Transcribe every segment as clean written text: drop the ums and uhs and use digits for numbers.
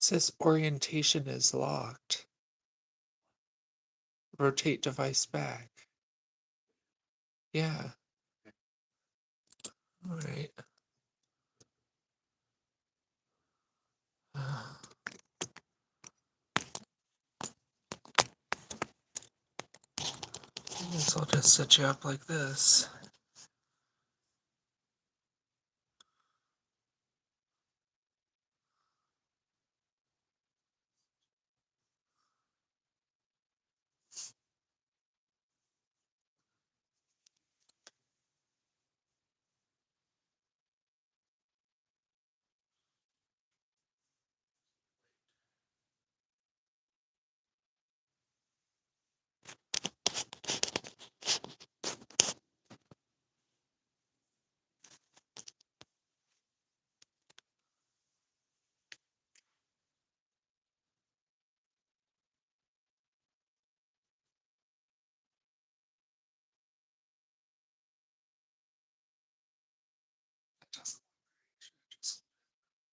Says orientation is locked. Rotate device back. Yeah. All right. I guess I'll just set you up like this.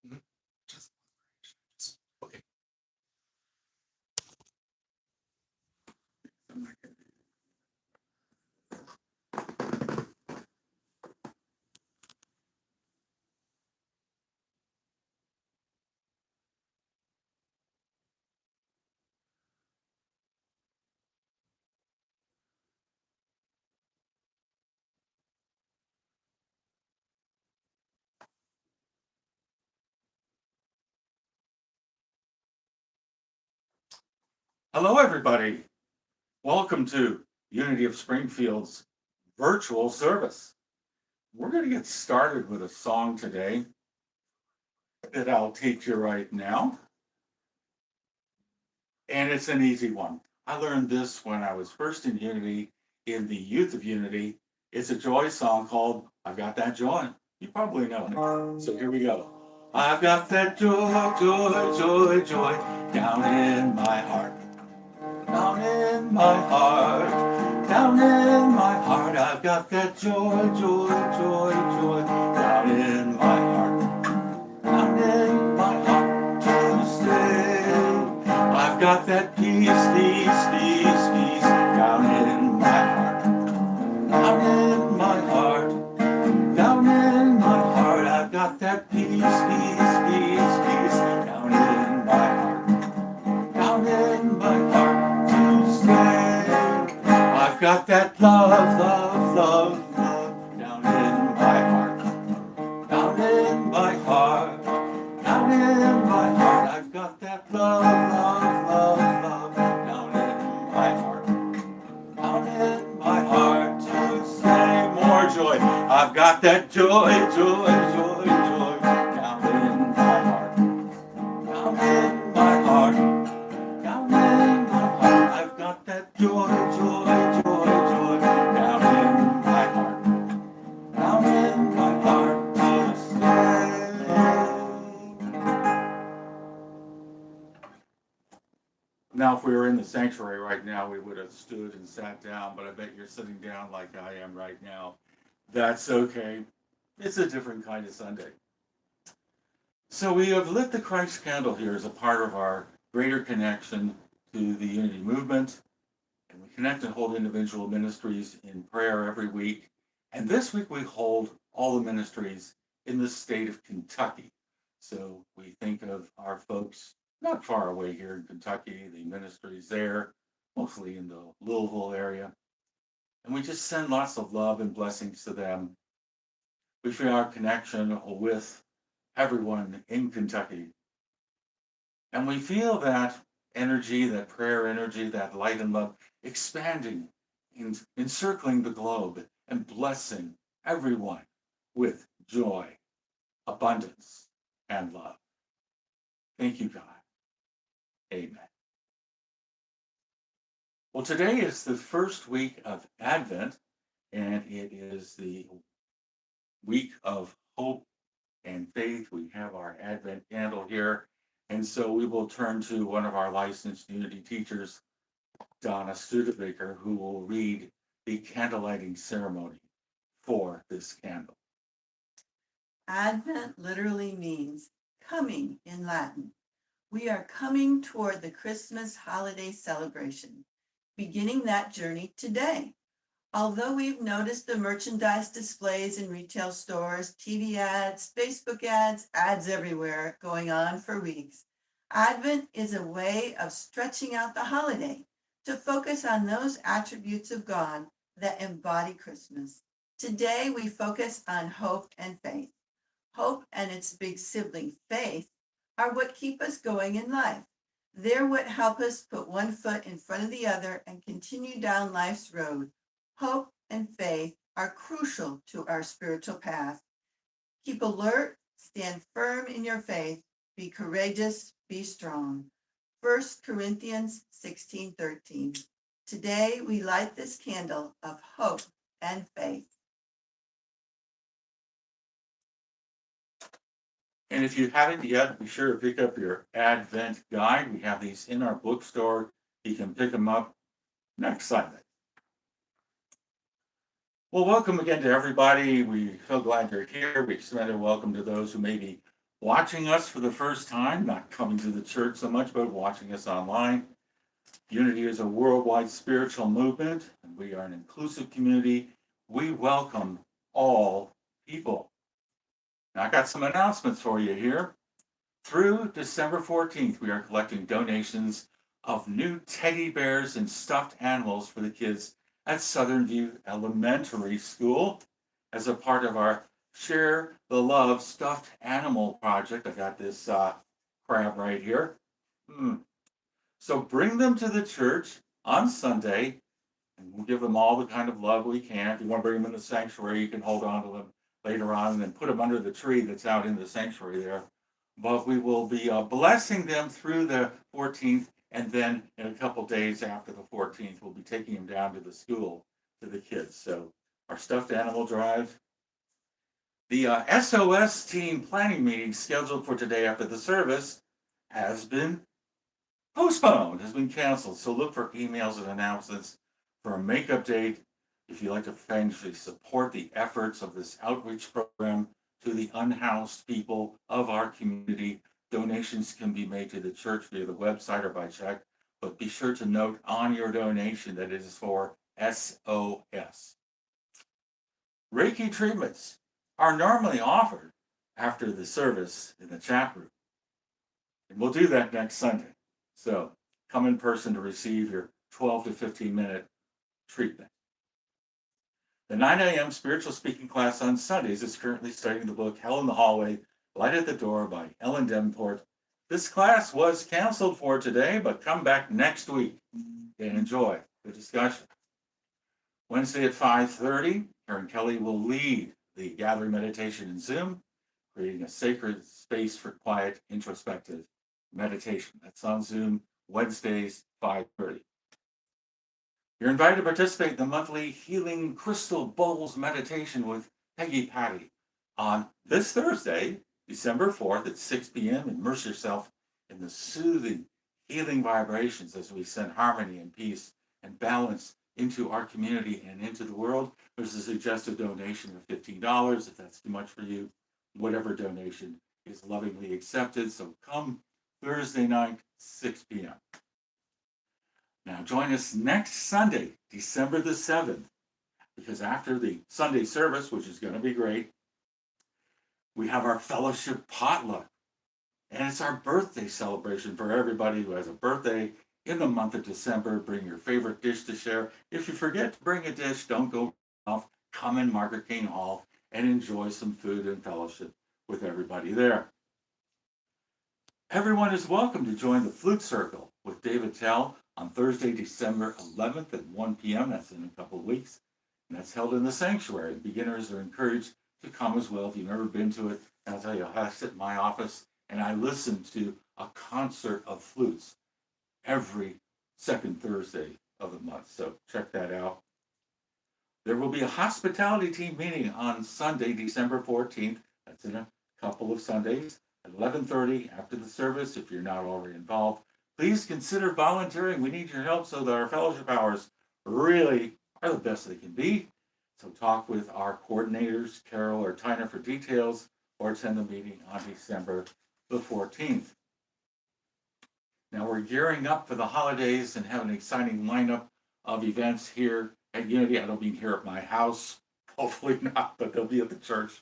Mhm. Okay. Hello, everybody. Welcome to Unity of Springfield's virtual service. We're going to get started with a song today that I'll teach you right now. And it's an easy one. I learned this when I was first in Unity in the Youth of Unity. It's a joy song called I've Got That Joy. You probably know it. So here we go. I've got that joy, joy, joy, joy down in my heart. Down in my heart, down in my heart, I've got that joy, joy, joy, joy, down in my heart, down in my heart to stay. I've got that peace, peace, peace, peace, down in my heart, down in my heart, down in my heart, I've got that peace, peace, peace, peace, down in my heart, down in my heart to stay. I've got that love, love, love, love down in my heart, down in my heart, down in my heart. I've got that love, love, love, love down in my heart, down in my heart to stay. More joy. I've got that joy, joy, joy, joy down in my heart, down in my heart. Down in my heart, I've got that joy, joy, joy, joy. Down in my heart, down in my heart to stay. Now, if we were in the sanctuary right now, we would have stood and sat down, but I bet you're sitting down like I am right now. That's okay. It's a different kind of Sunday. So we have lit the Christ candle here as a part of our greater connection to the unity movement. And we connect and hold individual ministries in prayer every week. And this week we hold all the ministries in the state of Kentucky. So we think of our folks not far away here in Kentucky, the ministries there, mostly in the Louisville area. And we just send lots of love and blessings to them. We feel our connection with everyone in Kentucky. And we feel that energy, that prayer energy, that light and love expanding, encircling the globe and blessing everyone with joy, abundance, and love. Thank you, God. Amen. Well, today is the first week of Advent, and it is the week of hope and faith. We have our Advent candle here. And so we will turn to one of our licensed Unity teachers, Donna Studebaker, who will read the candlelighting ceremony for this candle. Advent literally means coming in Latin, We are coming toward the Christmas holiday celebration, beginning that journey today. Although we've noticed the merchandise displays in retail stores, TV ads, Facebook ads, ads everywhere going on for weeks, Advent is a way of stretching out the holiday to focus on those attributes of God that embody Christmas. Today, we focus on hope and faith. Hope and its big sibling, faith, are what keep us going in life. They're what help us put one foot in front of the other and continue down life's road. Hope and faith are crucial to our spiritual path. Keep alert, stand firm in your faith, be courageous, be strong. 1 Corinthians 16:13. Today we light this candle of hope and faith. And if you haven't yet, be sure to pick up your Advent guide. We have these in our bookstore. You can pick them up next Sunday. Well, welcome again to everybody. We're so glad you're here. We extend a welcome to those who may be watching us for the first time, not coming to the church so much, but watching us online. Unity is a worldwide spiritual movement, and we are an inclusive community. We welcome all people. Now, I got some announcements for you here. Through December 14th, we are collecting donations of new teddy bears and stuffed animals for the kids at Southern View Elementary School as a part of our Share the Love Stuffed Animal Project. I got this crab right here. So bring them to the church on Sunday, and we'll give them all the kind of love we can. If you want to bring them in the sanctuary, you can hold on to them later on and then put them under the tree that's out in the sanctuary there. But we will be blessing them through the 14th, and then in a couple days after the 14th, we'll be taking them down to the school to the kids. So our stuffed animal drive. The SOS team planning meeting scheduled for today after the service has been postponed, has been canceled. So look for emails and announcements for a makeup date. If you'd like to financially support the efforts of this outreach program to the unhoused people of our community, donations can be made to the church via the website or by check, but be sure to note on your donation that it is for SOS. Reiki treatments are normally offered after the service in the chat room. And we'll do that next Sunday. So come in person to receive your 12 to 15 minute treatment. The 9 a.m. spiritual speaking class on Sundays is currently studying the book Hell in the Hallway, Light at the Door by Ellen Davenport. This class was canceled for today, but come back next week and enjoy the discussion. Wednesday at 5:30, Karen Kelly will lead the gathering meditation in Zoom, creating a sacred space for quiet, introspective meditation. That's on Zoom, Wednesdays, 5:30. You're invited to participate in the monthly Healing Crystal Bowls meditation with Peggy Patty on this Thursday, December 4th at 6 p.m. Immerse yourself in the soothing, healing vibrations as we send harmony and peace and balance into our community and into the world. There's a suggested donation of $15 if that's too much for you. Whatever donation is lovingly accepted. So come Thursday night, 6 p.m. Now join us next Sunday, December the 7th, because after the Sunday service, which is going to be great, we have our fellowship potluck. And it's our birthday celebration for everybody who has a birthday in the month of December. Bring your favorite dish to share. If you forget to bring a dish, don't go off. Come in Margaret King Hall and enjoy some food and fellowship with everybody there. Everyone is welcome to join the Flute Circle with David Tell on Thursday, December 11th at 1 p.m. That's in a couple of weeks. And that's held in the sanctuary. Beginners are encouraged to come as well if you've never been to it. And I'll tell you, I sit in my office and I listen to a concert of flutes every second Thursday of the month. So check that out. There will be a hospitality team meeting on Sunday, December 14th. That's in a couple of Sundays at 11:30 after the service. If you're not already involved, please consider volunteering. We need your help so that our fellowship hours really are the best they can be. So talk with our coordinators, Carol or Tyner, for details, or attend the meeting on December the 14th. Now we're gearing up for the holidays and have an exciting lineup of events here at Unity. I don't mean here at my house, hopefully not, but they'll be at the church.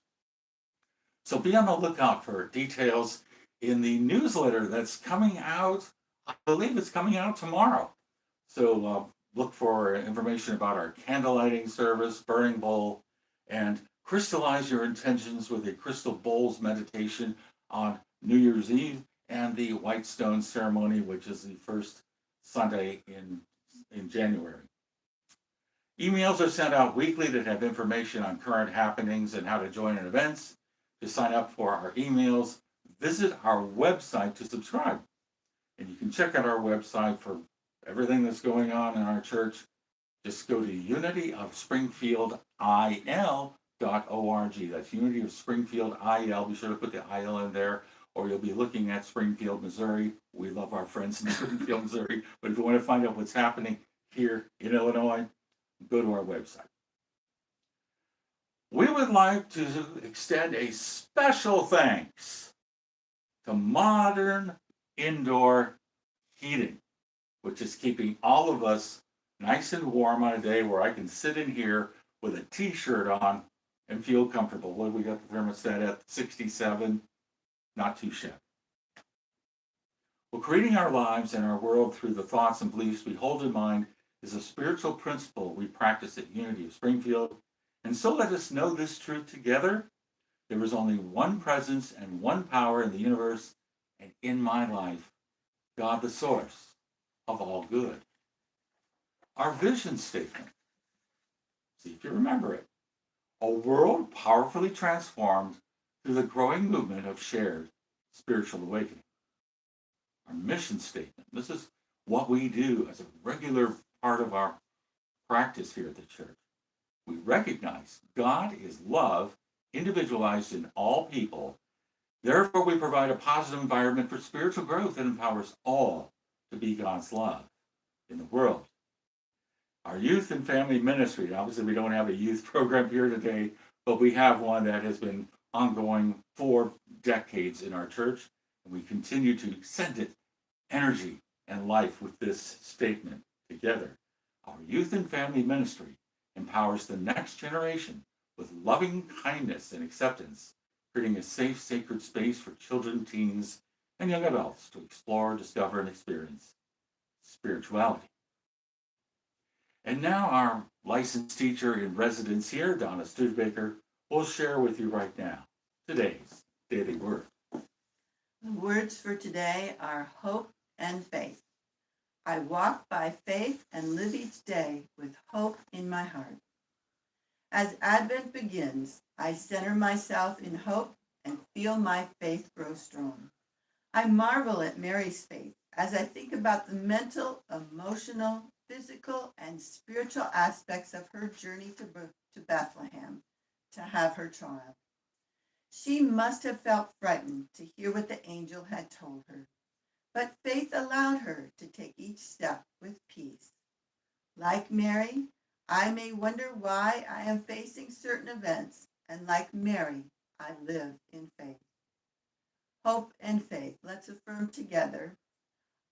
So be on the lookout for details in the newsletter that's coming out. I believe it's coming out tomorrow. So look for information about our candle lighting service, burning bowl, and crystallize your intentions with a crystal bowls meditation on New Year's Eve and the White Stone ceremony, which is the first Sunday in January. Emails are sent out weekly that have information on current happenings and how to join in events. To sign up for our emails, visit our website to subscribe. And you can check out our website for everything that's going on in our church. Just go to unityofspringfieldil.org. That's Unity of Springfield IL. Be sure to put the IL in there, or you'll be looking at Springfield, Missouri. We love our friends in Springfield, Missouri. But if you want to find out what's happening here in Illinois, go to our website. We would like to extend a special thanks to Modern Indoor Heating, which is keeping all of us nice and warm on a day where I can sit in here with a t-shirt on and feel comfortable. What we got the thermostat at 67, not too shabby. Well, creating our lives and our world through the thoughts and beliefs we hold in mind is a spiritual principle we practice at Unity of Springfield. And so let us know this truth together. There is only one presence and one power in the universe and in my life, God the source of all good. Our vision statement, see if you remember it, a world powerfully transformed through the growing movement of shared spiritual awakening. Our mission statement, this is what we do as a regular part of our practice here at the church. We recognize God is love, individualized in all people. Therefore, we provide a positive environment for spiritual growth that empowers all to be God's love in the world. Our youth and family ministry, obviously we don't have a youth program here today, but we have one that has been ongoing for decades in our church, and we continue to send it energy and life with this statement together. Our youth and family ministry empowers the next generation with loving kindness and acceptance, creating a safe, sacred space for children, teens, and young adults to explore, discover, and experience spirituality. And now our licensed teacher in residence here, Donna Studebaker, will share with you right now today's daily word. The words for today are hope and faith. I walk by faith and live each day with hope in my heart. As Advent begins, I center myself in hope and feel my faith grow strong. I marvel at Mary's faith as I think about the mental, emotional, physical, and spiritual aspects of her journey to Bethlehem to have her child. She must have felt frightened to hear what the angel had told her, but faith allowed her to take each step with peace. Like Mary, I may wonder why I am facing certain events, and like Mary, I live in faith. Hope and faith, let's affirm together.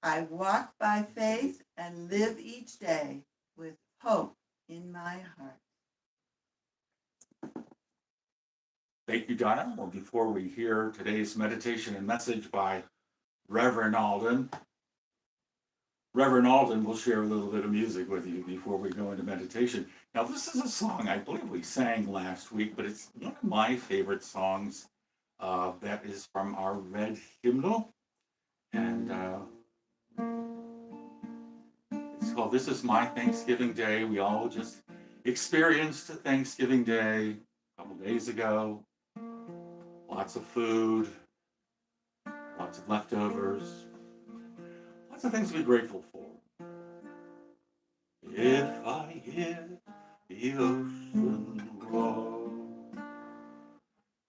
I walk by faith and live each day with hope in my heart. Thank you, Donna. Well, before we hear today's meditation and message by Reverend Alden will share a little bit of music with you before we go into meditation. Now, this is a song I believe we sang last week, but it's one of my favorite songs that is from our red hymnal. And it's called This Is My Thanksgiving Day. We all just experienced Thanksgiving Day a couple days ago. Lots of food, lots of leftovers, lots of things to be grateful for. If I hear the ocean roar,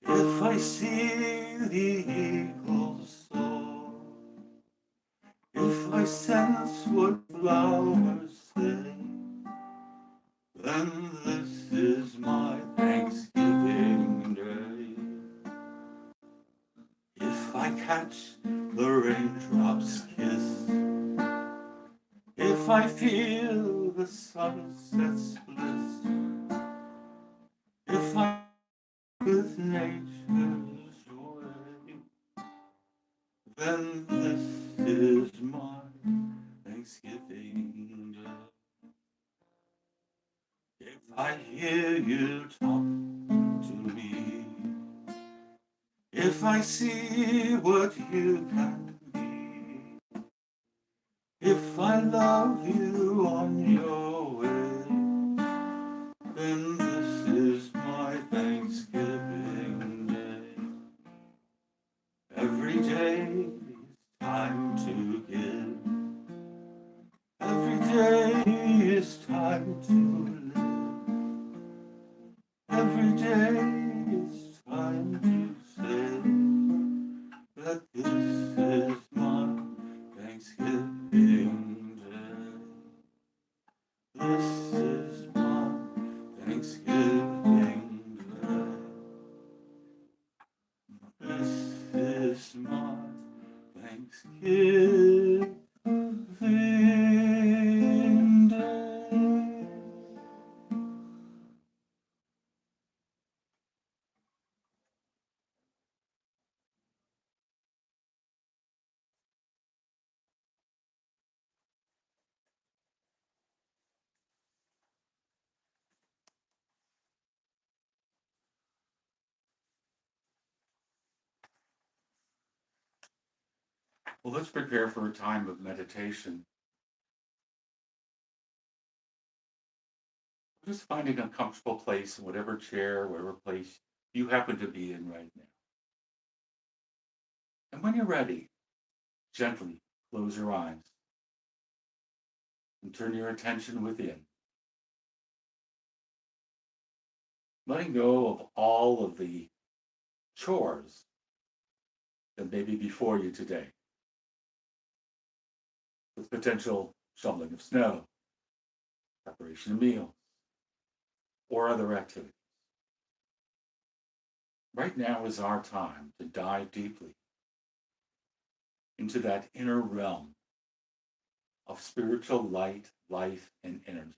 if I see the eagles soar, if I sense what flowers sing, then this is my Thanksgiving Day. If I catch the raindrops kiss feel the sunset's bliss, if I with nature's way, then this is my Thanksgiving Day. If I hear you talk to me, if I see what you can be, if I love you on your way, then this is my Thanksgiving Day. Every day is time to give. Every day is time to live. Every day is time to say that this is my Thanksgiving Day. This is my Thanksgiving Day. This is my Thanksgiving Day. Well, let's prepare for a time of meditation. Just finding a comfortable place in whatever chair, whatever place you happen to be in right now. And when you're ready, gently close your eyes and turn your attention within, letting go of all of the chores that may be before you today, with potential shoveling of snow, preparation of meals, or other activities. Right now is our time to dive deeply into that inner realm of spiritual light, life, and energy.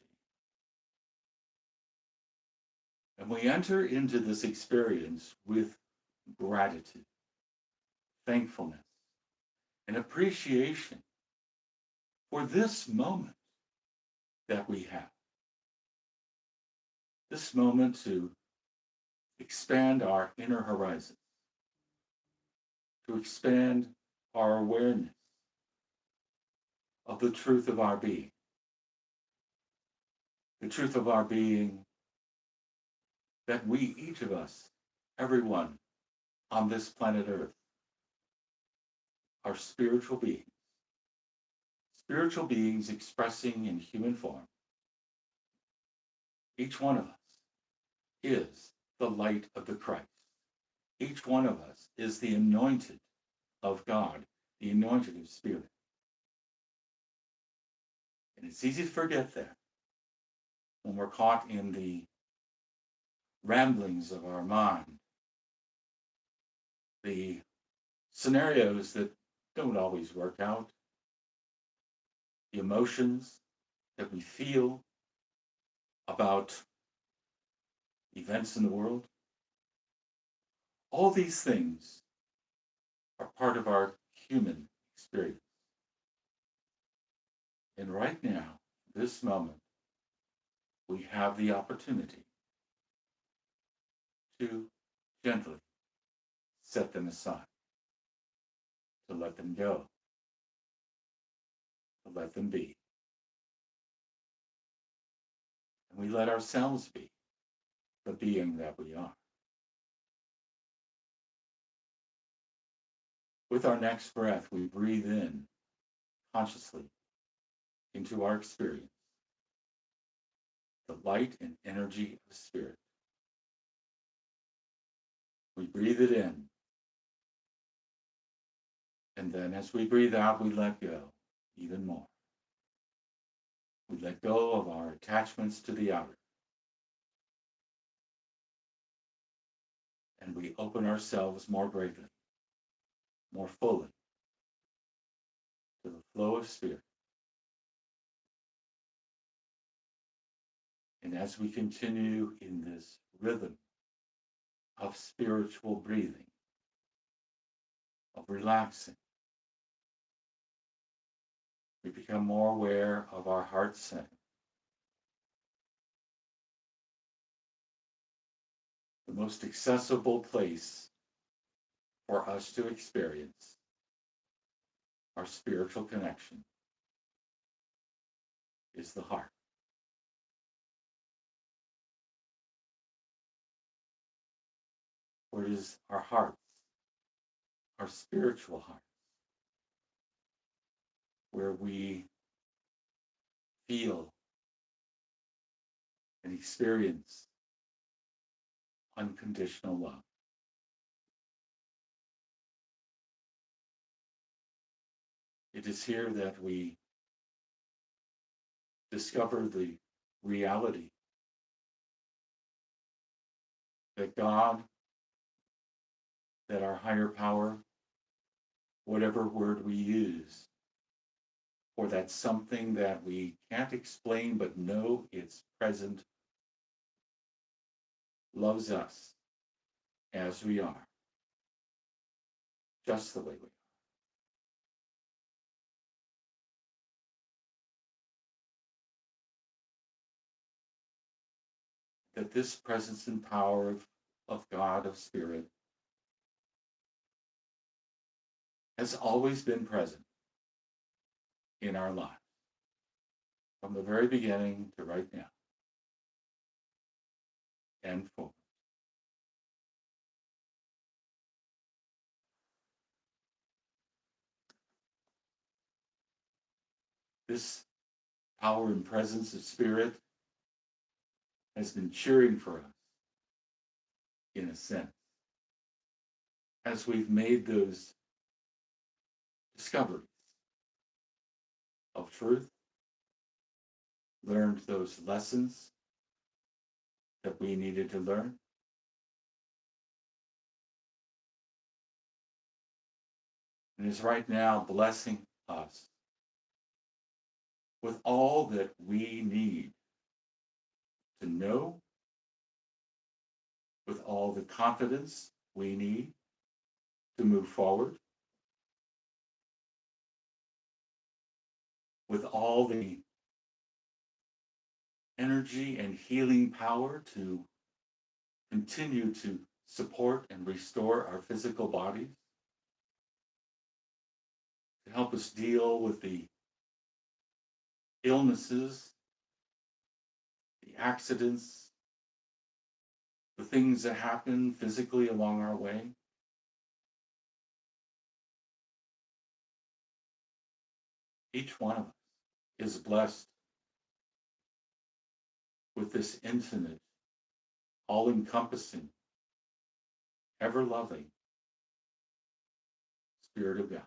And we enter into this experience with gratitude, thankfulness, and appreciation for this moment that we have. This moment to expand our inner horizons, to expand our awareness of the truth of our being. The truth of our being that we, each of us, everyone on this planet Earth, are spiritual beings expressing in human form. Each one of us is the light of the Christ. Each one of us is the anointed of God, the anointed of Spirit. And it's easy to forget that when we're caught in the ramblings of our mind, the scenarios that don't always work out, the emotions that we feel about events in the world. All these things are part of our human experience. And right now, this moment, we have the opportunity to gently set them aside, to let them go, to let them be. And we let ourselves be the being that we are. With our next breath, we breathe in consciously into our experience the light and energy of Spirit. We breathe it in. And then as we breathe out, we let go even more. We let go of our attachments to the outer. And we open ourselves more greatly, more fully to the flow of Spirit And as we continue in this rhythm of spiritual breathing, of relaxing, we become more aware of our heart center. The most accessible place for us to experience our spiritual connection is the heart. For it is our hearts, our spiritual hearts, where we feel and experience unconditional love. It is here that we discover the reality that God, that our higher power, whatever word we use, or that something that we can't explain but know it's present, loves us as we are, just the way we are. That this presence and power of God, of Spirit, has always been present in our lives, from the very beginning to right now, and forward. This power and presence of Spirit has been cheering for us, in a sense, as we've made those discoveries of truth, learned those lessons that we needed to learn, and is right now blessing us with all that we need to know, with all the confidence we need to move forward, with all the energy and healing power to continue to support and restore our physical bodies, to help us deal with the illnesses, the accidents, the things that happen physically along our way. Each one of us is blessed with this infinite, all-encompassing, ever-loving Spirit of God.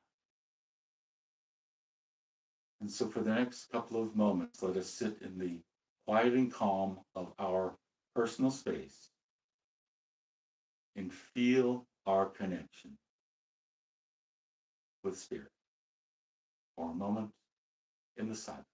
And so for the next couple of moments, let us sit in the quiet and calm of our personal space and feel our connection with Spirit for a moment in the silence.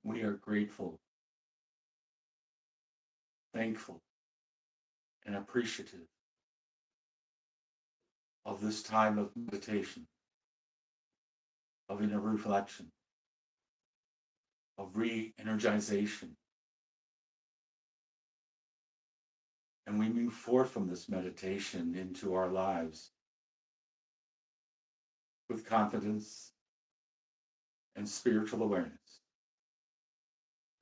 We are grateful, thankful, and appreciative of this time of meditation, of inner reflection, of re-energization. And we move forth from this meditation into our lives with confidence and spiritual awareness,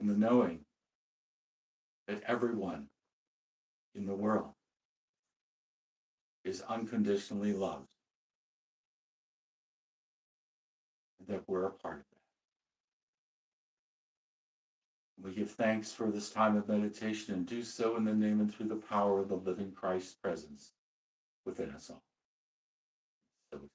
and the knowing that everyone in the world is unconditionally loved, and that we're a part of that. We give thanks for this time of meditation and do so in the name and through the power of the living Christ presence within us all. So it is.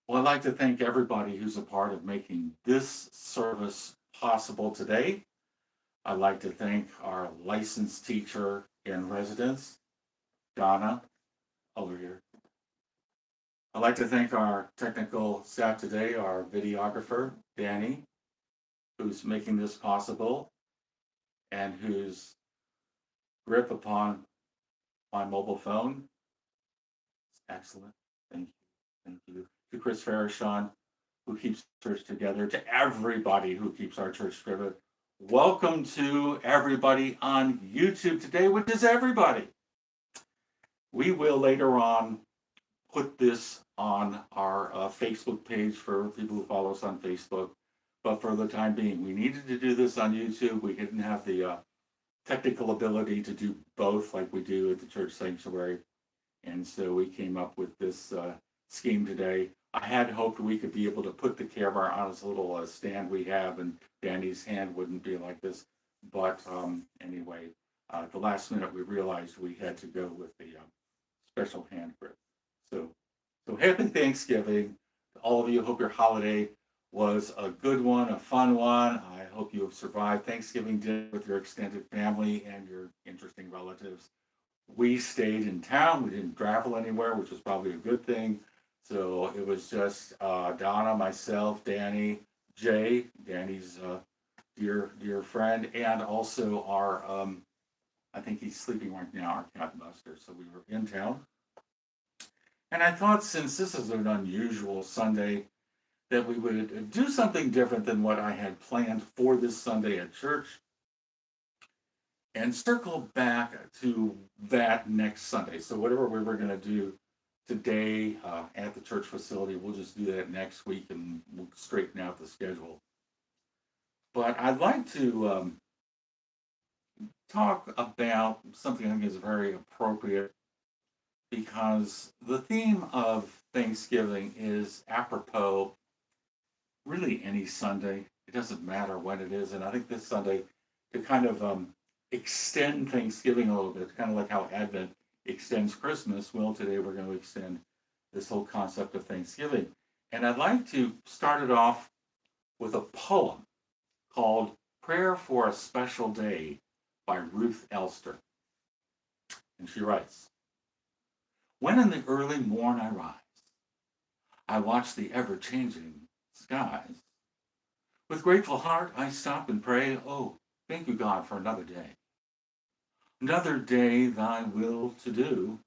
Well, I'd like to thank everybody who's a part of making this service possible today. I'd like to thank our licensed teacher in residence, Donna, over here. I'd like to thank our technical staff today, our videographer, Danny, who's making this possible and whose grip upon my mobile phone is excellent. Thank you. Thank you. To Chris Farashon, who keeps church together, to everybody who keeps our church together. Welcome to everybody on YouTube today, which is everybody. We will later on put this on our Facebook page for people who follow us on Facebook. But for the time being, we needed to do this on YouTube. We didn't have the technical ability to do both like we do at the church sanctuary. And so we came up with this scheme today. I had hoped we could be able to put the camera on this little stand we have, and Danny's hand wouldn't be like this. But anyway, at the last minute, we realized we had to go with the special hand grip. So happy Thanksgiving to all of you. Hope your holiday was a good one, a fun one. I hope you have survived Thanksgiving dinner with your extended family and your interesting relatives. We stayed in town. We didn't travel anywhere, which was probably a good thing. So it was just Donna, myself, Danny, Jay, Danny's dear friend, and also our, I think he's sleeping right now, our cat Buster. So we were in town. And I thought, since this is an unusual Sunday, that we would do something different than what I had planned for this Sunday at church and circle back to that next Sunday. So whatever we were going to do today at the church facility, we'll just do that next week and we'll straighten out the schedule. But I'd like to talk about something I think is very appropriate, because the theme of Thanksgiving is apropos really any Sunday. It doesn't matter when it is. And I think this Sunday, to kind of extend Thanksgiving a little bit, kind of like how Advent extends Christmas, well, today we're going to extend this whole concept of Thanksgiving. And I'd like to start it off with a poem called Prayer for a Special Day by Ruth Elster. And she writes, "When in the early morn I rise, I watch the ever-changing skies. With grateful heart I stop and pray, oh, thank you, God, for another day. Another day thy will to do.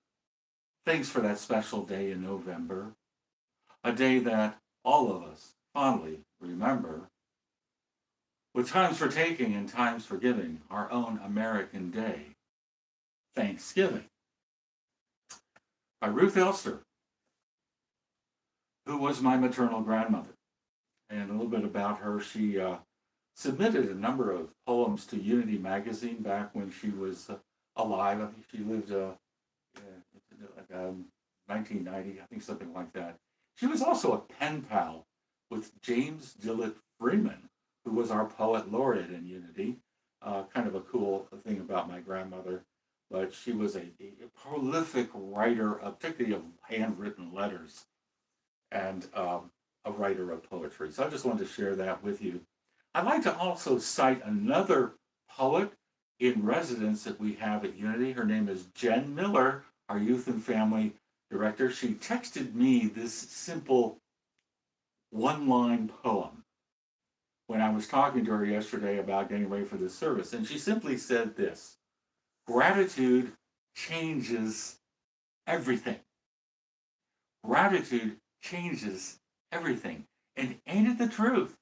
Thanks for that special day in November, a day that all of us fondly remember. With times for taking and times for giving, our own American Day, Thanksgiving." By Ruth Elster, who was my maternal grandmother. And a little bit about her, she submitted a number of poems to Unity magazine back when she was alive. I think she lived like 1990, I think something like that. She was also a pen pal with James Dillett Freeman, who was our poet laureate in Unity. Kind of a cool thing about my grandmother. But she was a prolific writer, particularly of handwritten letters, and a writer of poetry. So I just wanted to share that with you. I'd like to also cite another poet in residence that we have at Unity. Her name is Jen Miller, our youth and family director. She texted me this simple one-line poem when I was talking to her yesterday about getting ready for this service. And she simply said this: gratitude changes everything. Gratitude changes everything. And ain't it the truth?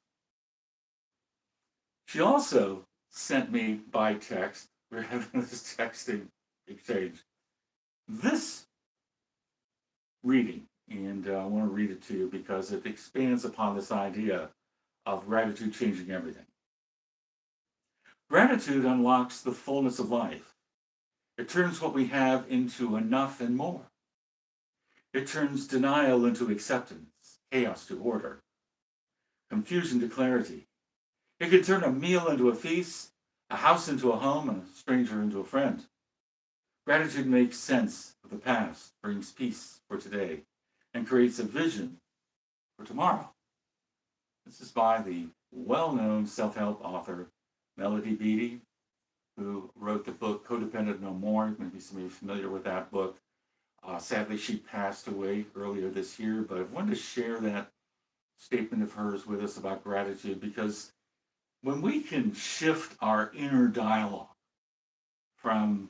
She also sent me by text, we're having this texting exchange, this reading. And I want to read it to you because it expands upon this idea of gratitude changing everything. Gratitude unlocks the fullness of life. It turns what we have into enough and more. It turns denial into acceptance, chaos to order, confusion to clarity. It can turn a meal into a feast, a house into a home, and a stranger into a friend. Gratitude makes sense of the past, brings peace for today, and creates a vision for tomorrow. This is by the well-known self-help author Melody Beattie, who wrote the book Codependent No More. Maybe some of you are familiar with that book. Sadly, she passed away earlier this year, but I wanted to share that statement of hers with us about gratitude, because when we can shift our inner dialogue from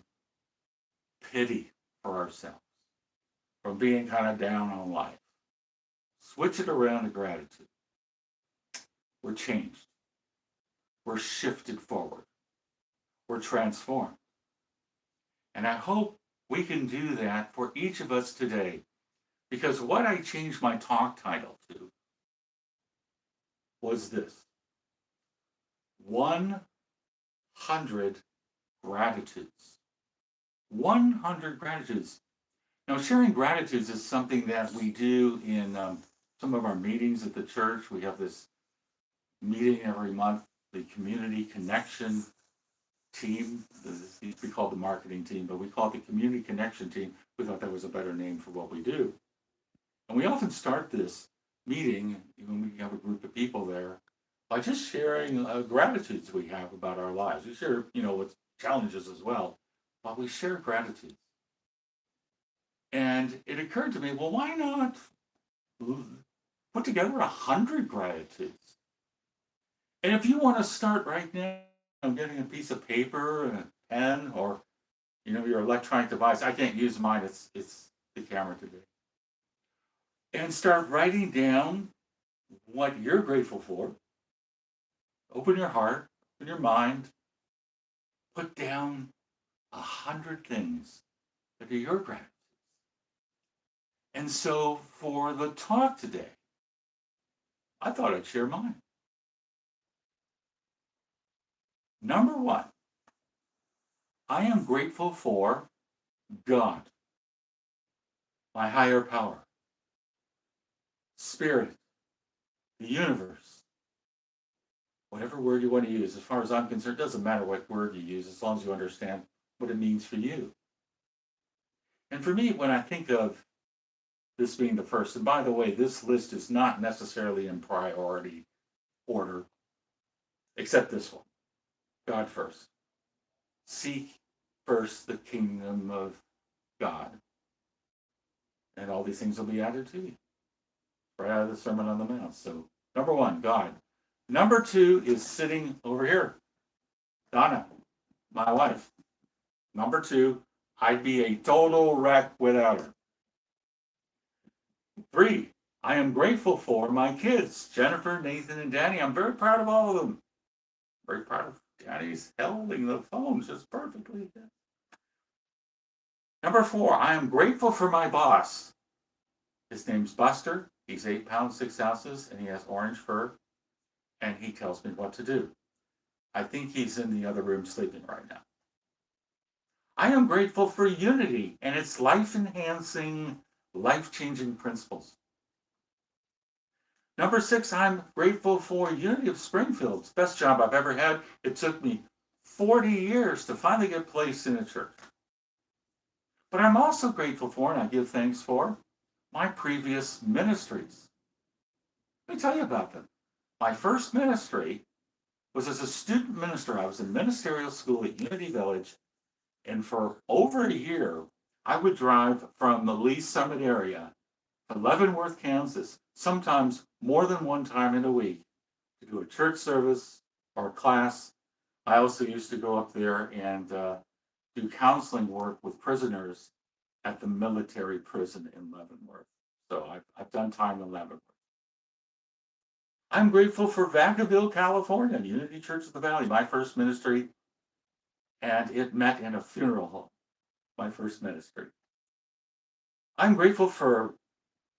pity for ourselves, from being kind of down on life, switch it around to gratitude, we're changed. We're shifted forward. We're transformed. And I hope we can do that for each of us today, because what I changed my talk title to was this: 100 gratitudes. 100 gratitudes. Now, sharing gratitudes is something that we do in some of our meetings at the church. We have this meeting every month, the community connection team. This used to be called the marketing team, but we call it the community connection team. We thought that was a better name for what we do. And we often start this meeting, when we have a group of people there, by just sharing gratitudes we have about our lives. We share, with challenges as well, but we share gratitudes. And it occurred to me, well, why not put together 100 gratitudes? And if you want to start right now, getting a piece of paper and a pen, or your electronic device. I can't use mine, it's the camera today. And start writing down what you're grateful for. Open your heart, open your mind, put down 100 things that are your gratitudes. And so for the talk today, I thought I'd share mine. Number one, I am grateful for God, my higher power, spirit, the universe, whatever word you want to use. As far as I'm concerned, it doesn't matter what word you use, as long as you understand what it means for you. And for me, when I think of this being the first, and by the way, this list is not necessarily in priority order, except this one: God first. Seek first the kingdom of God, and all these things will be added to you. Right out of the Sermon on the Mount. So, number one, God. Number two is sitting over here, Donna, my wife. Number two, I'd be a total wreck without her. Three, I am grateful for my kids, Jennifer, Nathan, and Danny. I'm very proud of all of them. Very proud of Danny's holding the phone just perfectly. Number four, I am grateful for my boss. His name's Buster. He's 8 pounds, 6 ounces, and he has orange fur, and he tells me what to do. I think he's in the other room sleeping right now. I am grateful for unity and its life-enhancing, life-changing principles. Number six, I'm grateful for Unity of Springfield. It's the best job I've ever had. It took me 40 years to finally get placed in a church. But I'm also grateful for, and I give thanks for, my previous ministries. Let me tell you about them. My first ministry was as a student minister. I was in ministerial school at Unity Village, and for over a year, I would drive from the Lee Summit area to Leavenworth, Kansas, sometimes more than one time in a week to do a church service or a class. I also used to go up there and do counseling work with prisoners at the military prison in Leavenworth. So I've done time in Leavenworth. I'm grateful for Vacaville, California, Unity Church of the Valley, my first ministry, and it met in a funeral home, my first ministry. I'm grateful for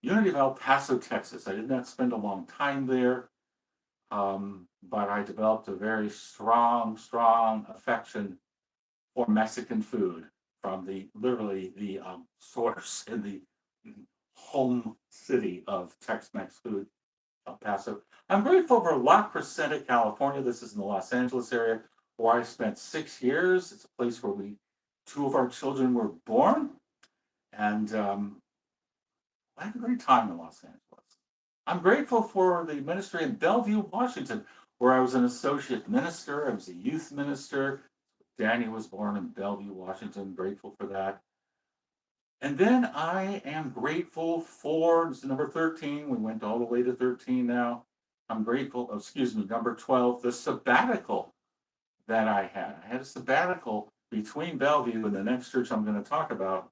Unity of El Paso, Texas. I did not spend a long time there, but I developed a very strong affection for Mexican food from literally the source in the home city of Tex-Mex food, El Paso. I'm grateful for La Crescenta, California. This is in the Los Angeles area where I spent 6 years. It's a place where two of our children were born, and I had a great time in Los Angeles. I'm grateful for the ministry in Bellevue, Washington, where I was an associate minister. I was a youth minister. Danny was born in Bellevue, Washington. Grateful for that. And then I am grateful for, this is number 13. We went all the way to 13 now. I'm grateful, number 12, the sabbatical that I had. I had a sabbatical between Bellevue and the next church I'm going to talk about.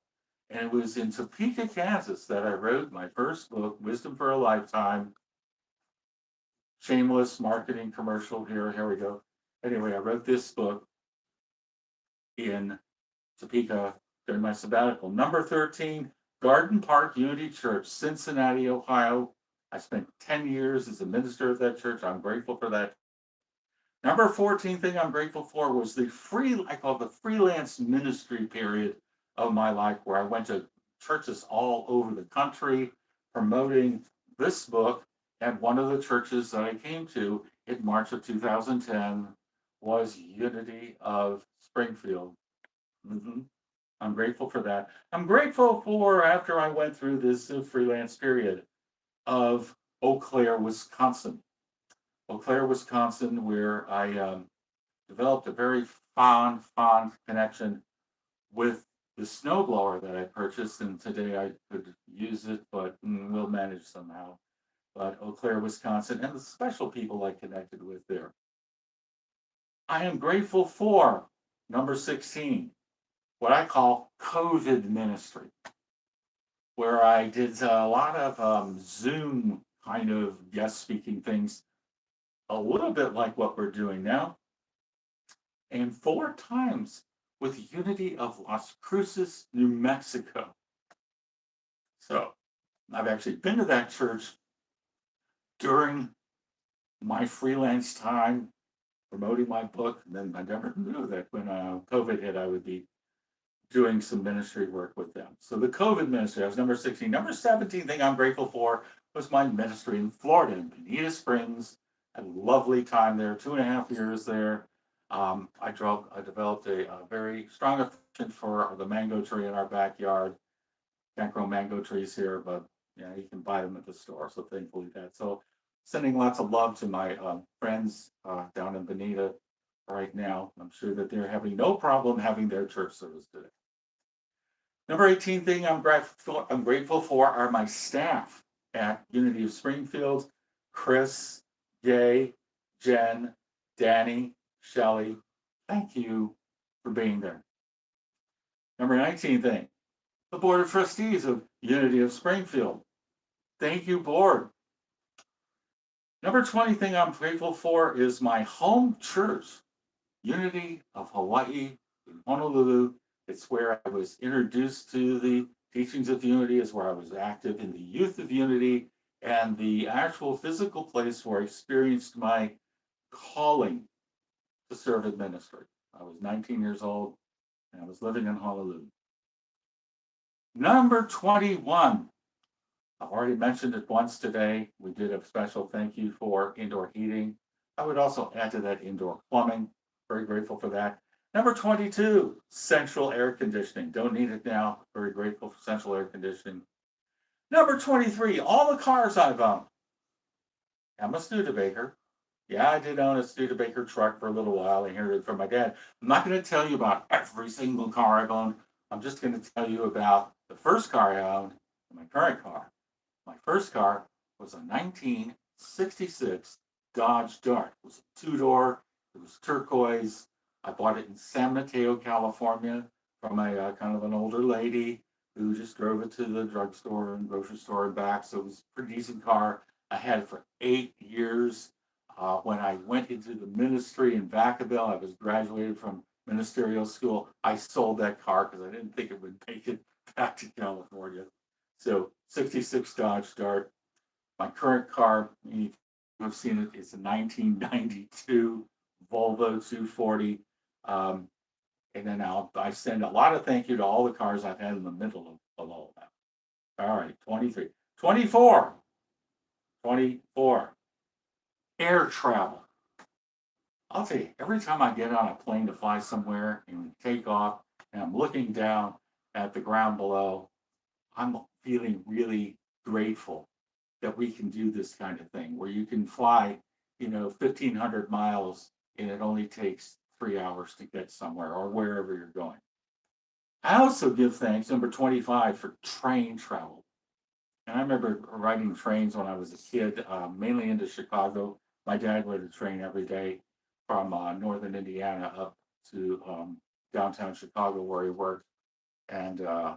And it was in Topeka, Kansas that I wrote my first book, Wisdom for a Lifetime. Shameless marketing commercial here. Here we go. Anyway, I wrote this book in Topeka during my sabbatical. Number 13, Garden Park Unity Church, Cincinnati, Ohio. I spent 10 years as a minister of that church. I'm grateful for that. Number 14 thing I'm grateful for was I call it the freelance ministry period of my life, where I went to churches all over the country promoting this book. And one of the churches that I came to in March of 2010 was Unity of Springfield. I'm grateful for that. I'm grateful for, after I went through this freelance period, of Eau Claire, Wisconsin. Eau Claire, Wisconsin, where I developed a very fond connection with the snowblower that I purchased, and today I could use it, but we'll manage somehow. But Eau Claire, Wisconsin, and the special people I connected with there. I am grateful for number 16, what I call COVID ministry, where I did a lot of Zoom kind of guest speaking things, a little bit like what we're doing now, and 4 times with Unity of Las Cruces, New Mexico. So I've actually been to that church during my freelance time promoting my book. And then I never knew that when COVID hit, I would be doing some ministry work with them. So the COVID ministry, I was number 16. Number 17 thing I'm grateful for was my ministry in Florida, in Bonita Springs. I had a lovely time there, 2.5 years there. I developed a very strong affection for the mango tree in our backyard. Can't grow mango trees here, but yeah, you can buy them at the store. So thankfully that. So sending lots of love to my friends down in Bonita right now. I'm sure that they're having no problem having their church service today. Number 18 thing I'm grateful for are my staff at Unity of Springfield: Chris, Jay, Jen, Danny, Shelley. Thank you for being there. Number 19 thing, the Board of Trustees of Unity of Springfield. Thank you, board. Number 20 thing I'm grateful for is my home church, Unity of Hawaii in Honolulu. It's where I was introduced to the teachings of Unity, is where I was active in the youth of Unity, and the actual physical place where I experienced my calling to serve in ministry. I was 19 years old and I was living in Honolulu. Number 21. I've already mentioned it once today. We did a special thank you for indoor heating. I would also add to that indoor plumbing. Very grateful for that. Number 22, central air conditioning. Don't need it now. Very grateful for central air conditioning. Number 23, all the cars I've owned. I'm a Studebaker. Yeah, I did own a Studebaker truck for a little while. I inherited it from my dad. I'm not going to tell you about every single car I've owned. I'm just going to tell you about the first car I owned and my current car. My first car was a 1966 Dodge Dart. It was a two-door. It was turquoise. I bought it in San Mateo, California, from a kind of an older lady who just drove it to the drugstore and grocery store and back. So it was a pretty decent car. I had it for 8 years. When I went into the ministry in Vacaville, I was graduated from ministerial school. I sold that car because I didn't think it would make it back to California. So 66 Dodge Dart. My current car, you've seen it, it's a 1992 Volvo 240. Um, and then I send a lot of thank you to all the cars I've had in the middle of all of that. All right, 23. 24. 24. Air travel. I'll tell you, every time I get on a plane to fly somewhere and take off and I'm looking down at the ground below, I'm feeling really grateful that we can do this kind of thing where you can fly, 1,500 miles and it only takes 3 hours to get somewhere or wherever you're going. I also give thanks, number 25, for train travel. And I remember riding trains when I was a kid, mainly into Chicago. My dad rode a train every day from northern Indiana up to downtown Chicago where he worked. And I've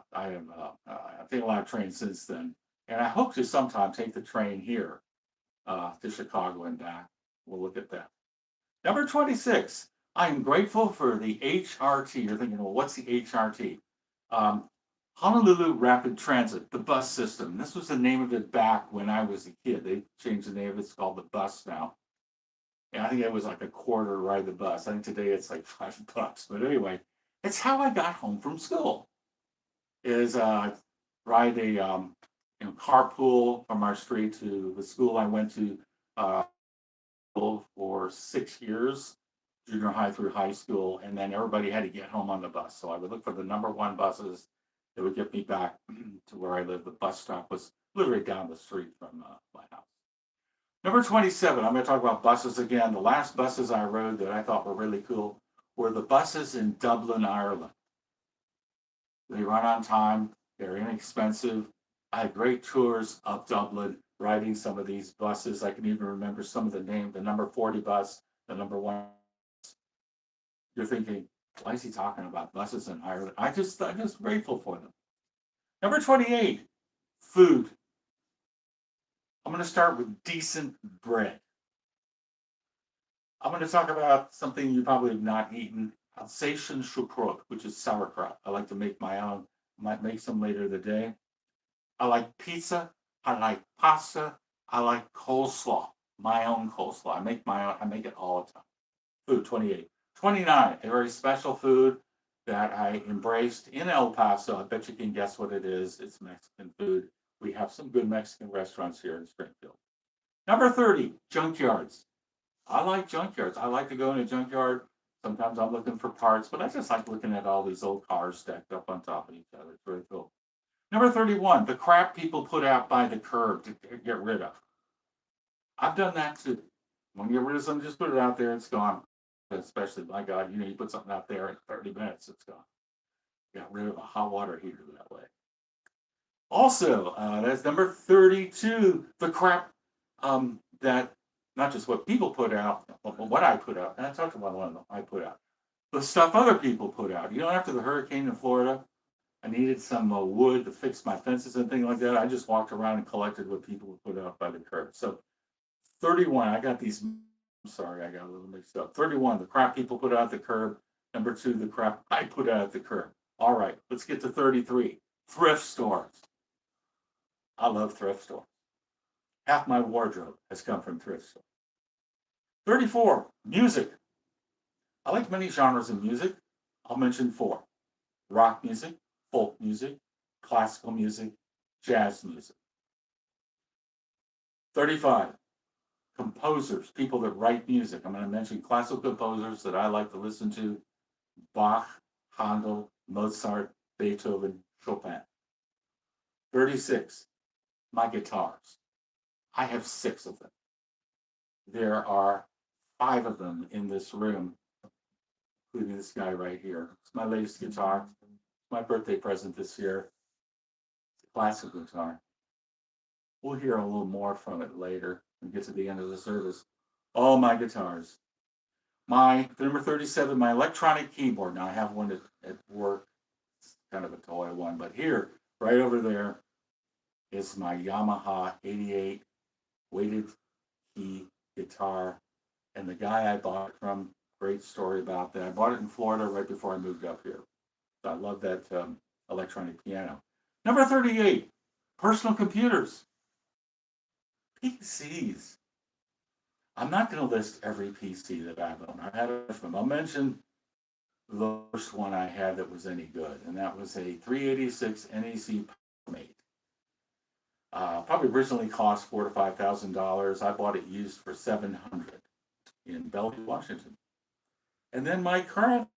taken a lot of trains since then. And I hope to sometime take the train here to Chicago and back. We'll look at that. Number 26, I am grateful for the HRT. You're thinking, well, what's the HRT? Um, Honolulu Rapid Transit, the bus system. This was the name of it back when I was a kid. They changed the name of it. It's called the bus now. And I think it was like a quarter to ride the bus. I think today it's like $5. But anyway, it's how I got home from school. Is ride a carpool from our street to the school I went to uh, for 6 years, junior high through high school, and then everybody had to get home on the bus. So I would look for the number one buses that would get me back to where I lived. The bus stop was literally down the street from my house. Number 27, I'm going to talk about buses again. The last buses I rode that I thought were really cool were the buses in Dublin, Ireland. They run on time, they're inexpensive. I had great tours of Dublin, riding some of these buses. I can even remember some of the name, the number 40 bus, the number one. You're thinking, why is he talking about buses in Ireland? I'm just grateful for them. Number 28, food. I'm going to start with decent bread. I'm going to talk about something you probably have not eaten, Alsatian Schukrut, which is sauerkraut. I like to make my own. I might make some later today. I like pizza. I like pasta. I like coleslaw, my own coleslaw. I make my own. I make it all the time. Food, 28. 29, a very special food that I embraced in El Paso. I bet you can guess what it is. It's Mexican food. We have some good Mexican restaurants here in Springfield. Number 30, junkyards. I like junkyards. I like to go in a junkyard. Sometimes I'm looking for parts, but I just like looking at all these old cars stacked up on top of each other. It's very cool. Number 31, the crap people put out by the curb to get rid of. I've done that too. When you get rid of something, just put it out there, it's gone. Especially, my God, you put something out there in 30 minutes, it's gone. Got rid of a hot water heater that way. Also, that's number 32, the crap that not just what people put out, but what I put out. And I talked about one of them I put out. The stuff other people put out. After the hurricane in Florida, I needed some wood to fix my fences and things like that. I just walked around and collected what people would put out by the curb. So 31, I got these. I'm sorry, I got a little mixed up. 31, the crap people put out the curb. Number 2, the crap I put out the curb. All right, let's get to 33. Thrift stores. I love thrift stores. Half my wardrobe has come from thrift stores. 34, music. I like many genres of music. I'll mention 4. Rock music, folk music, classical music, jazz music. 35, composers, people that write music. I'm going to mention classical composers that I like to listen to: Bach, Handel, Mozart, Beethoven, Chopin. 36, my guitars. I have 6 of them. There are 5 of them in this room, including this guy right here. It's my latest guitar. It's my birthday present this year. It's a classic guitar. We'll hear a little more from it later and get to the end of the service. All my guitars. My number 37, my electronic keyboard. Now I have one at work. It's kind of a toy one, but here, right over there, is my Yamaha 88 weighted key guitar. And the guy I bought it from, great story about that. I bought it in Florida right before I moved up here. So I love that electronic piano. Number 38, personal computers. PCs. I'm not going to list every PC that I've owned. I've had a them. I'll mention the first one I had that was any good, and that was a 386 NEC PowerMate. Probably originally cost $4,000 to $5,000. I bought it used for $700 in Bellevue, Washington. And then my current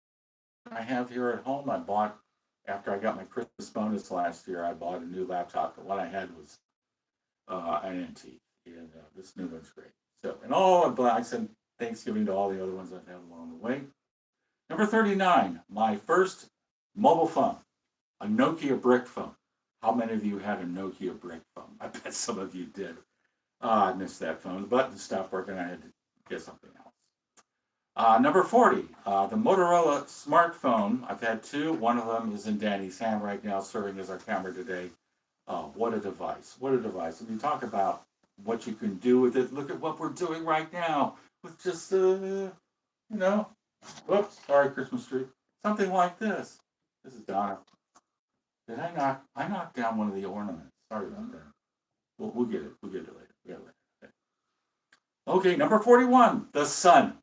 I have here at home, I bought after I got my Christmas bonus last year. I bought a new laptop, but what I had was an antique, and this new one's great. So, and I said Thanksgiving to all the other ones I've had along the way. Number 39, my first mobile phone, a Nokia brick phone. How many of you had a Nokia brick phone? I bet some of you did. I missed that phone. The button stopped working. I had to get something else. Number 40, the Motorola smartphone. I've had 2. One of them is in Danny's hand right now, serving as our camera today. What a device. What a device. When you talk about what you can do with it, look at what we're doing right now with just, whoops, sorry, Christmas tree. Something like this. This is Donna. Did I knocked down one of the ornaments. Sorry about that. We'll get it. We'll get it later. We'll get it later. Okay, number 41, the sun.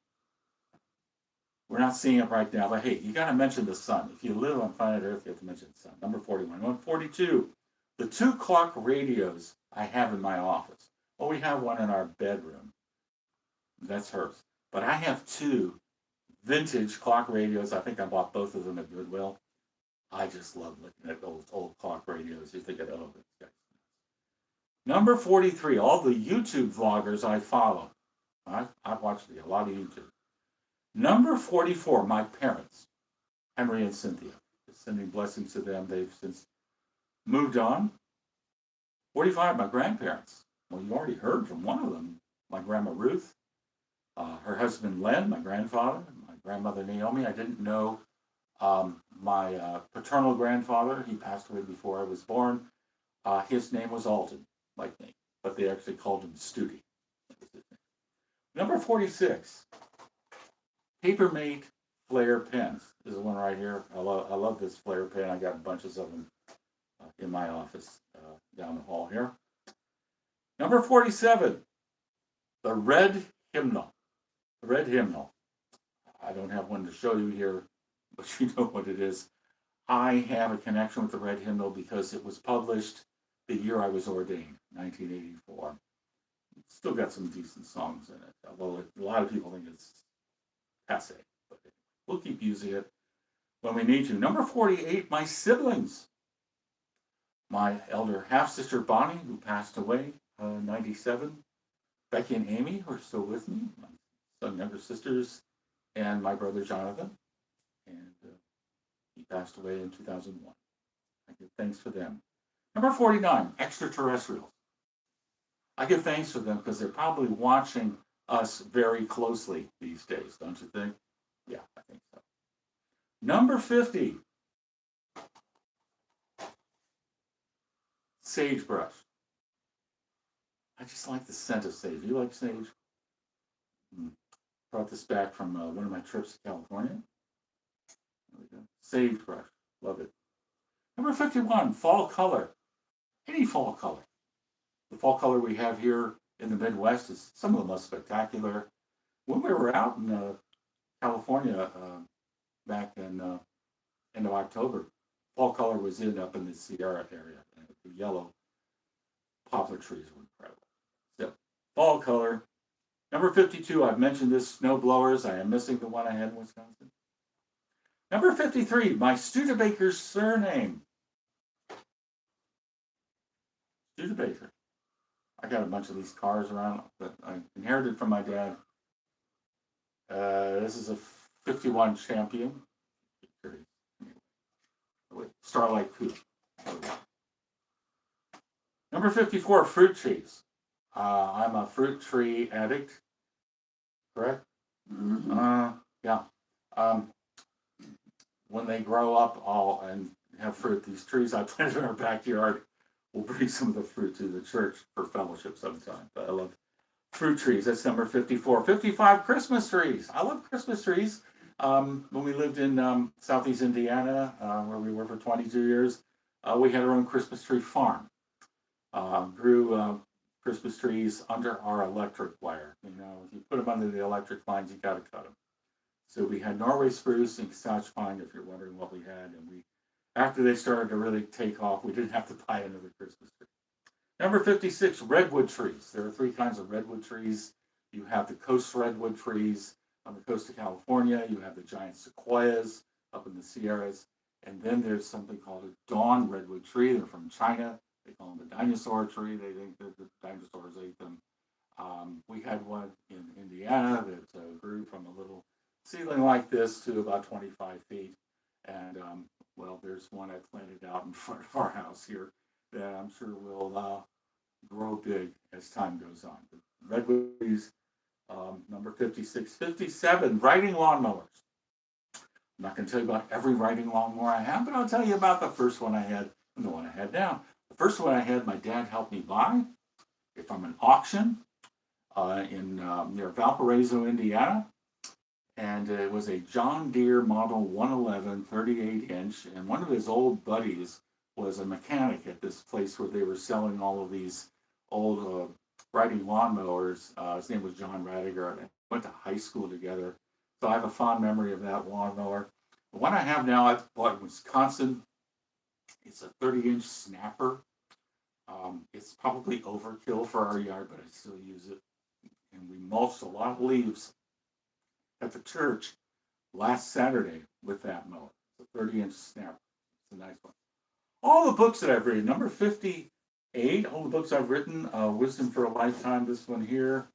We're not seeing it right now, but hey, you got to mention the sun. If you live on planet Earth, you have to mention the sun. Number 41. Number 42, the 2 clock radios I have in my office. Well, we have one in our bedroom. That's hers. But I have 2 vintage clock radios. I think I bought both of them at Goodwill. I just love looking at those old clock radios. You think, oh, this guy's. Number 43, all the YouTube vloggers I follow. I've watched a lot of YouTube. Number 44, my parents, Henry and Cynthia. Sending blessings to them. They've since moved on. 45, my grandparents. Well, you already heard from one of them, my grandma Ruth, her husband Len, my grandfather, my grandmother Naomi. I didn't know my paternal grandfather. He passed away before I was born. His name was Alden, like me, but they actually called him Studi. Number 46, Papermate Flare pens. This is one right here. I love this Flare pen. I got bunches of them in my office down the hall here. Number 47, the Red Hymnal. The Red Hymnal. I don't have one to show you here, but you know what it is. I have a connection with the Red Hymnal because it was published the year I was ordained, 1984. It's still got some decent songs in it, although a lot of people think it's passe. But we'll keep using it when we need to. Number 48, my siblings. My elder half-sister Bonnie, who passed away, 97. Becky and Amy, who are still with me. My son, younger sisters, and my brother Jonathan. And he passed away in 2001. I give thanks for them. Number 49, extraterrestrials. I give thanks for them because they're probably watching us very closely these days, don't you think? Yeah, I think so. Number 50, sagebrush. I just like the scent of sage. Do you like sage? Brought this back from one of my trips to California. There we go. Sagebrush. Love it. Number 51, fall color. Any fall color. The fall color we have here in the Midwest is some of the most spectacular. When we were out in California back in end of October, fall color was up in the Sierra area. And the yellow poplar trees were incredible. So, fall color. Number 52, I've mentioned this, snow blowers. I am missing the one I had in Wisconsin. Number 53, my Studebaker's surname. Studebaker. I got a bunch of these cars around that I inherited from my dad. This is a 51 champion. Starlight Coupe. Number 54, fruit trees. I'm a fruit tree addict, correct? Yeah. When they grow up all and have fruit, these trees I planted in our backyard will bring some of the fruit to the church for fellowship sometime. But I love fruit trees. That's number 54. 55, Christmas trees. I love Christmas trees. When we lived in Southeast Indiana, where we were for 22 years, we had our own Christmas tree farm. Grew Christmas trees under our electric wire. You know, if you put them under the electric lines, you got to cut them. So we had Norway spruce and Scotch pine, if you're wondering what we had. And we, after they started to really take off, we didn't have to buy another Christmas tree. Number 56, redwood trees. There are three kinds of redwood trees. You have the coast redwood trees on the coast of California. You have the giant sequoias up in the Sierras. And then there's something called a dawn redwood tree. They're from China. They call them the dinosaur tree. They think that the dinosaurs ate them. We had one in Indiana that grew from a little seedling like this to about 25 feet. And well, there's one I planted out in front of our house here that I'm sure will grow big as time goes on. The redwood trees, number 56. 57, riding lawnmowers. I'm not going to tell you about every riding lawnmower I have, but I'll tell you about the first one I had and the one I had now. The first one I had, my dad helped me buy it from an auction in near Valparaiso, Indiana. And it was a John Deere Model 111 38-inch. And one of his old buddies was a mechanic at this place where they were selling all of these old riding lawnmowers. His name was John Radiger, and we went to high school together. So I have a fond memory of that lawnmower. The one I have now, I bought in Wisconsin. It's a 30-inch snapper. It's probably overkill for our yard, but I still use it. And we mulched a lot of leaves at the church last Saturday with that mower. It's a 30-inch snapper. It's a nice one. All the books that I've written, number 58, all the books I've written, Wisdom for a Lifetime, this one here,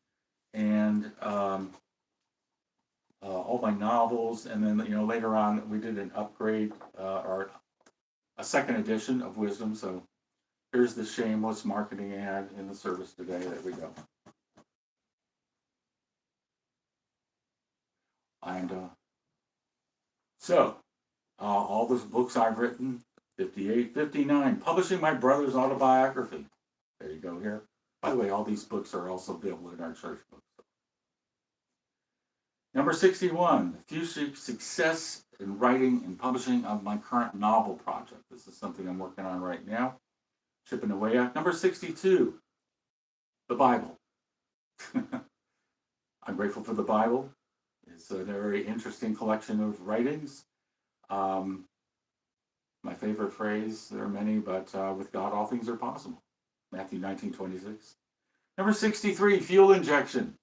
and all my novels. And then, you know, later on we did an upgrade or a second edition of Wisdom. So here's the shameless marketing ad in the service today. There we go. And so all those books I've written, 58, 59, publishing my brother's autobiography. There you go here. By the way, all these books are also available in our church books. Number 61, future success in writing and publishing of my current novel project. This is something I'm working on right now, chipping away at. Number 62, the Bible. I'm grateful for the Bible. It's a very interesting collection of writings. My favorite phrase, there are many, but with God, all things are possible. Matthew 19:26. Number 63, fuel injection.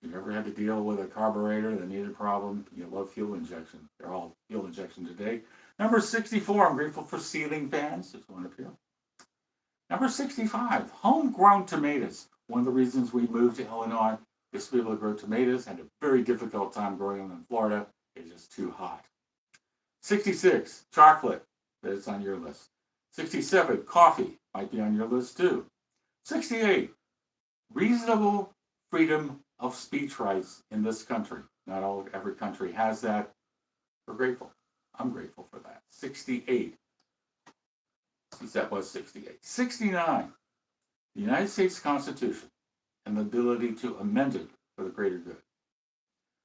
If you ever had to deal with a carburetor that needed a problem, you love fuel injection. They're all fuel injection today. Number 64, I'm grateful for ceiling fans. There's one up here. Number 65, homegrown tomatoes. One of the reasons we moved to Illinois is to be able to grow tomatoes. Had a very difficult time growing them in Florida. It's just too hot. 66, chocolate. That's on your list. 67, coffee. Might be on your list too. 68, reasonable freedom of speech rights in this country. Not every country has that. We're grateful. I'm grateful for that. 68. That was 68. 69, the United States Constitution and the ability to amend it for the greater good.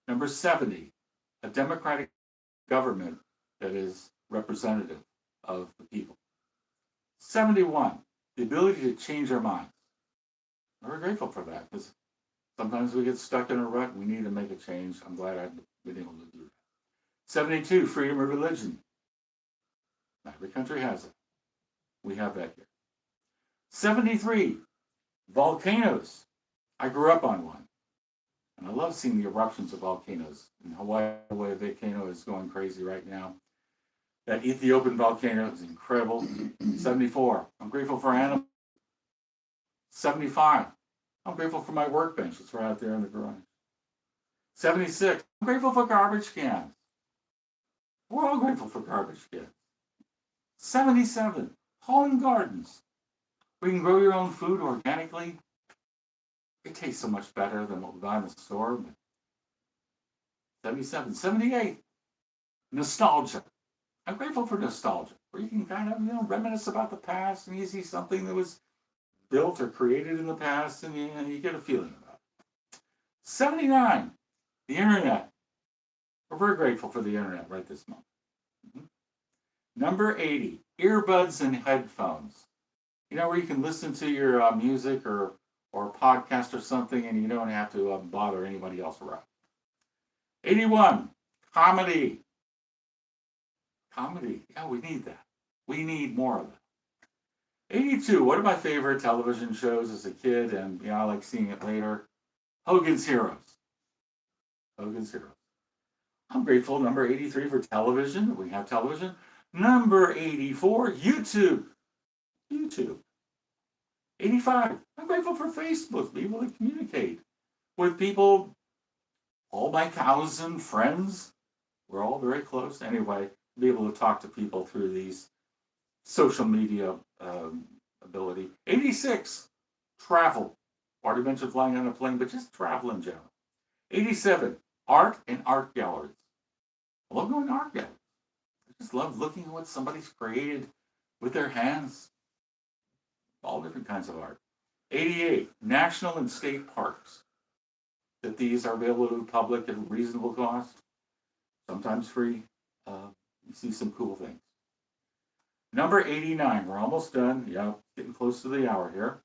Number 70, a democratic government that is representative of the people. 71, the ability to change our minds. We're grateful for that because sometimes we get stuck in a rut. We need to make a change. I'm glad I've been able to do that. 72, freedom of religion. Not every country has it. We have that here. 73, volcanoes. I grew up on one. And I love seeing the eruptions of volcanoes. In Hawaii, the volcano is going crazy right now. That Ethiopian volcano is incredible. 74, I'm grateful for animals. 75, I'm grateful for my workbench. It's right out there in the garage. 76. I'm grateful for garbage cans. We're all grateful for garbage cans. 77. Home gardens. We can grow your own food organically. It tastes so much better than what we buy in the store. 77. 78. Nostalgia. I'm grateful for nostalgia, where you can kind of, reminisce about the past, and you see something that was built or created in the past, and you get a feeling about it. 79. The internet. We're very grateful for the internet right this moment. Number 80. Earbuds and headphones. Where you can listen to your music or podcast or something, and you don't have to bother anybody else around. 81. Comedy. Comedy. Yeah, we need that. We need more of it. 82. One of my favorite television shows as a kid, and I like seeing it later. Hogan's Heroes. Hogan's Heroes. I'm grateful. Number 83 for television. We have television. Number 84, YouTube. YouTube. 85. I'm grateful for Facebook. Be able to communicate with people. All my cows and friends. We're all very close. Anyway, be able to talk to people through these social media ability. 86. Travel. Already mentioned flying on a plane, but just travel in general. 87. Art and art galleries. I love going to art galleries. I just love looking at what somebody's created with their hands. All different kinds of art. 88. National and state parks. That these are available to the public at a reasonable cost. Sometimes free. You see some cool things. Number 89. We're almost done. Yeah, getting close to the hour here.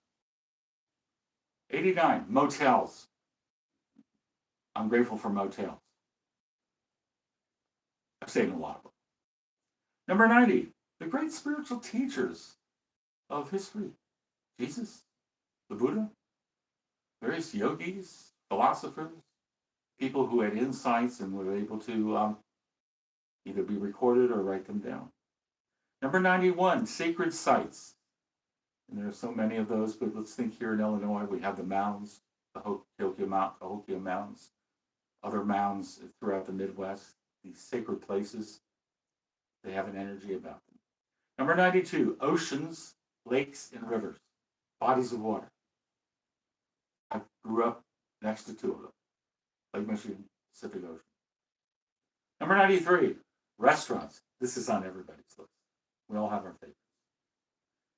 89. Motels. I'm grateful for motels. I've stayed in a lot of them. Number 90. The great spiritual teachers of history. Jesus, the Buddha, various yogis, philosophers, people who had insights and were able to either be recorded or write them down. Number 91, sacred sites. And there are so many of those, but let's think here in Illinois, we have the mounds, the Cahokia Mounds, other mounds throughout the Midwest, these sacred places. They have an energy about them. Number 92, oceans, lakes, and rivers, bodies of water. I grew up next to two of them, Lake Michigan, Pacific Ocean. Number 93, restaurants. This is on everybody's list. We all have our favorites.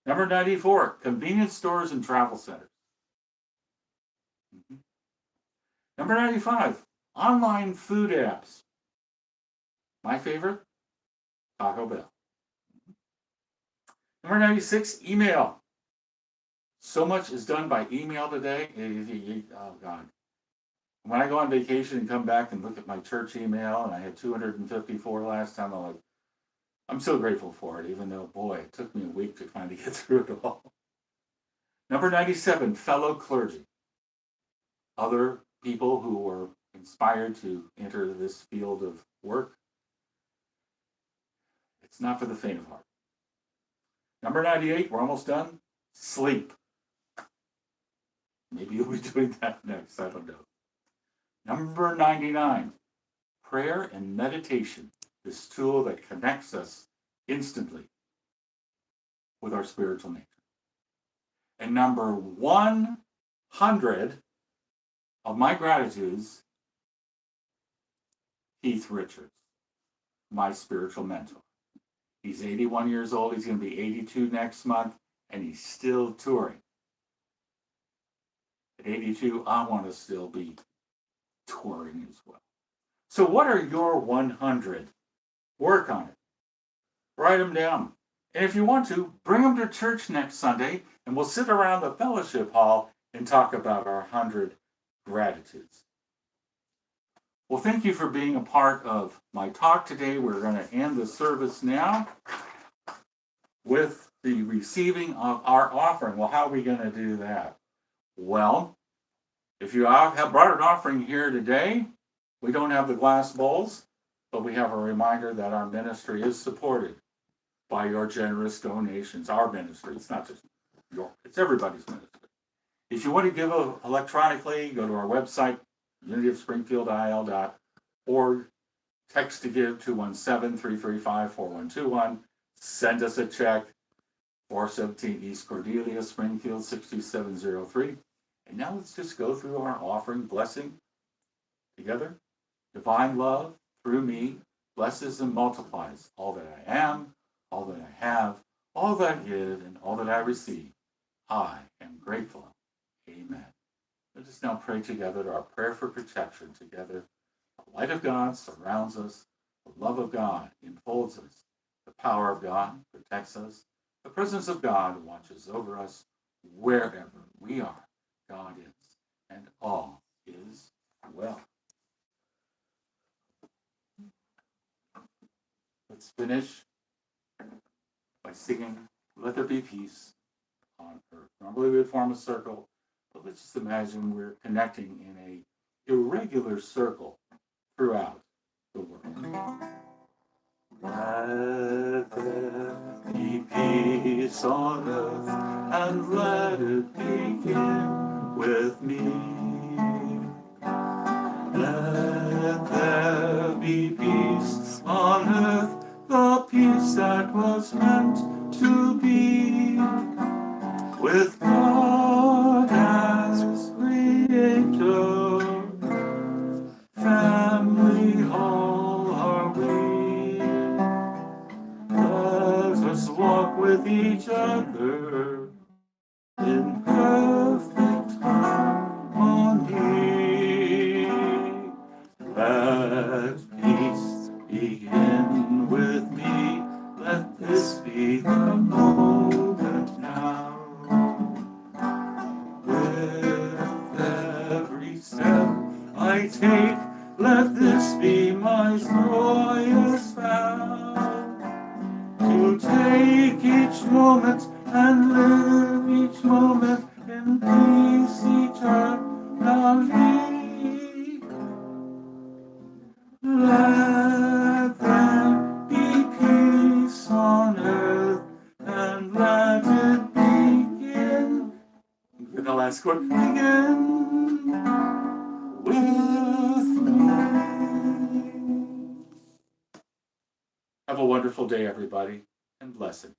Number 94, convenience stores and travel centers. Number 95, online food apps. My favorite, Taco Bell. Number 96, email. So much is done by email today. Oh, God. When I go on vacation and come back and look at my church email, and I had 254 last time, I'm so grateful for it, even though, boy, it took me a week to kind of get through it all. Number 97, fellow clergy. Other people who were inspired to enter this field of work. It's not for the faint of heart. Number 98, we're almost done. Sleep. Maybe you'll be doing that next, I don't know. Number 99, prayer and meditation. This tool that connects us instantly with our spiritual nature. And number 100 of my gratitudes, Keith Richards, my spiritual mentor. He's 81 years old. He's going to be 82 next month, and he's still touring. At 82, I want to still be touring as well. So what are your 100? Work on it. Write them down. And if you want to, bring them to church next Sunday, and we'll sit around the fellowship hall and talk about our 100 gratitudes. Well, thank you for being a part of my talk today. We're going to end the service now with the receiving of our offering. Well, how are we going to do that? Well, if you have brought an offering here today, we don't have the glass bowls, but we have a reminder that our ministry is supported by your generous donations. Our ministry, it's not just it's everybody's ministry. If you want to give electronically, go to our website, unityofspringfieldil.org. Text to give 217-335-4121. Send us a check, 417 East Cordelia, Springfield 62703. And now let's just go through our offering blessing together. Divine love through me blesses and multiplies all that I am, all that I have, all that I give, and all that I receive. I am grateful. Amen. Let us now pray together our prayer for protection together. The light of God surrounds us. The love of God enfolds us. The power of God protects us. The presence of God watches over us wherever we are. God is, and all is well. Let's finish by singing, Let There Be Peace on Earth. Normally we would form a circle, but let's just imagine we're connecting in a irregular circle throughout the world. Let there be peace on earth, and let it begin with me. Let there be peace on earth, the peace that was meant to be, with God as creator, family all are we. Let us walk with each other in perfect harmony. Let peace begin with me. Let this be the moment now. With every step I take, let this be my joyous vow. To take each moment and live each moment in peace eternally. Let there be peace on earth, and let it begin. And the last chord, begin with me. Have a wonderful day, everybody, and blessings.